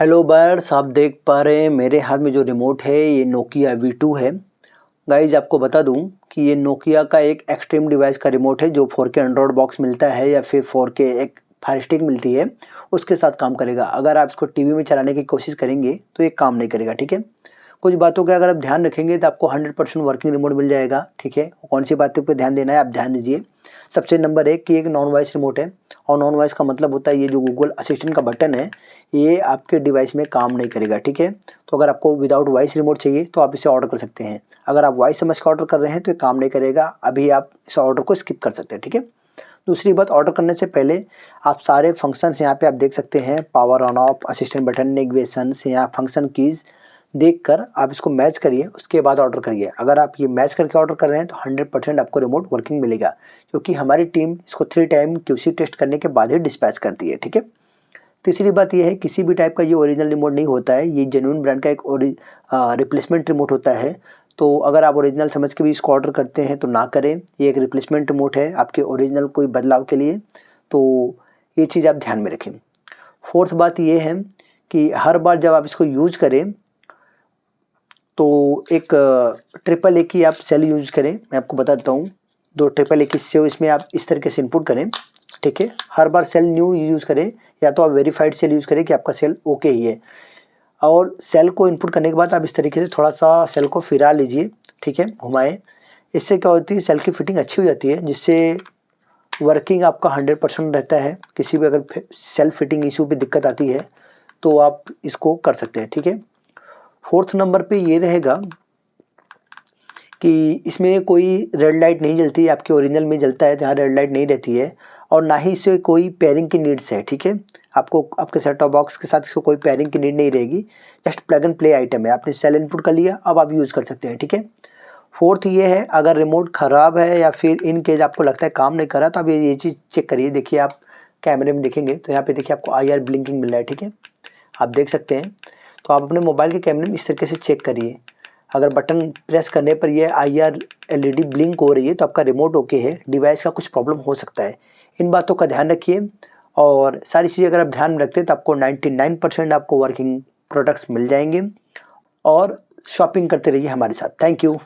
Hello birds, आप देख पा रहे हैं मेरे हाथ में जो रिमोट है ये नोकिया V2 है। गाइज आपको बता दूं कि ये नोकिया का एक एक्सट्रीम डिवाइस का रिमोट है जो 4K एंड्रॉयड बॉक्स मिलता है या फिर 4K एक फायर स्टिक मिलती है उसके साथ काम करेगा। अगर आप इसको टीवी में चलाने की कोशिश करेंगे तो ये काम नहीं करेगा, ठीक है। कुछ बातों का अगर आप ध्यान रखेंगे तो आपको 100% वर्किंग रिमोट मिल जाएगा, ठीक है। कौन सी बातों पर ध्यान देना है आप ध्यान दीजिए। सबसे नंबर एक कि एक नॉन वॉइस रिमोट है, और नॉन वॉइस का मतलब होता है ये जो गूगल असिस्टेंट का बटन है ये आपके डिवाइस में काम नहीं करेगा, ठीक है। तो अगर आपको विदाउट वॉइस रिमोट चाहिए तो आप इसे ऑर्डर कर सकते हैं। अगर आप वॉइस समझ कर ऑर्डर कर रहे हैं तो ये काम नहीं करेगा, अभी आप इस ऑर्डर को स्किप कर सकते हैं, ठीक है। दूसरी बात, ऑर्डर करने से पहले आप सारे फंक्शंस यहाँ पे आप देख सकते हैं, power on off, assistant button, navigation से यहाँ फंक्शन कीज़ देखकर आप इसको मैच करिए, उसके बाद ऑर्डर करिए। अगर आप ये मैच करके ऑर्डर कर रहे हैं तो 100% आपको रिमोट वर्किंग मिलेगा, क्योंकि हमारी टीम इसको 3 टाइम QC टेस्ट करने के बाद ही डिस्पैच करती है, ठीक है। तीसरी बात यह है किसी भी टाइप का ये ओरिजिनल रिमोट नहीं होता है, ये जेन्युइन ब्रांड का एक रिप्लेसमेंट रिमोट होता है। तो अगर आप ओरिजिनल समझ के भी इसको ऑर्डर करते हैं तो ना करें, ये एक रिप्लेसमेंट रिमोट है आपके ओरिजिनल कोई बदलाव के लिए, तो ये चीज़ आप ध्यान में रखें। फोर्थ बात ये है कि हर बार जब आप इसको यूज़ करें तो एक ट्रिपल ए की आप सेल यूज़ करें। मैं आपको बताता हूँ, 2 ट्रिपल ए की सेल इसमें आप इस तरीके से इनपुट करें, ठीक है। हर बार सेल न्यू यूज़ करें या तो आप वेरीफाइड सेल यूज़ करें कि आपका सेल ओके ही है, और सेल को इनपुट करने के बाद आप इस तरीके से थोड़ा सा सेल को फिरा लीजिए, ठीक है, घुमाएं। इससे क्या होती है, सेल की फिटिंग अच्छी हो जाती है, जिससे वर्किंग आपका 100% रहता है। किसी भी अगर सेल फिटिंग इशू पे दिक्कत आती है तो आप इसको कर सकते हैं, ठीक है। फोर्थ नंबर पे ये रहेगा कि इसमें कोई रेड लाइट नहीं जलती, आपके ओरिजिनल में जलता है तो यहाँ रेड लाइट नहीं रहती है, और ना ही इसे कोई पेयरिंग की नीड्स है, ठीक है। आपको आपके सेट टॉप बॉक्स के साथ इसको कोई पेयरिंग की नीड नहीं रहेगी, just plug and play item है। आपने सेल इनपुट कर लिया, अब आप यूज़ कर सकते हैं, ठीक है। फोर्थ ये है, अगर रिमोट ख़राब है या फिर इन केस आपको लगता है काम नहीं कर रहा तो आप ये चीज़ चेक करिए। देखिए आप कैमरे में देखेंगे तो यहाँ पे देखिए आपको IR ब्लिंकिंग मिल रहा है, ठीक है, आप देख सकते हैं। तो आप अपने मोबाइल के कैमरे में इस तरीके से चेक करिए, अगर बटन प्रेस करने पर ये IR LED ब्लिंक हो रही है तो आपका रिमोट ओके है, डिवाइस का कुछ प्रॉब्लम हो सकता है। इन बातों का ध्यान रखिए, और सारी चीज़ें अगर आप ध्यान में रखते हैं तो आपको 99% आपको वर्किंग प्रोडक्ट्स मिल जाएंगे। और शॉपिंग करते रहिए हमारे साथ। Thank you.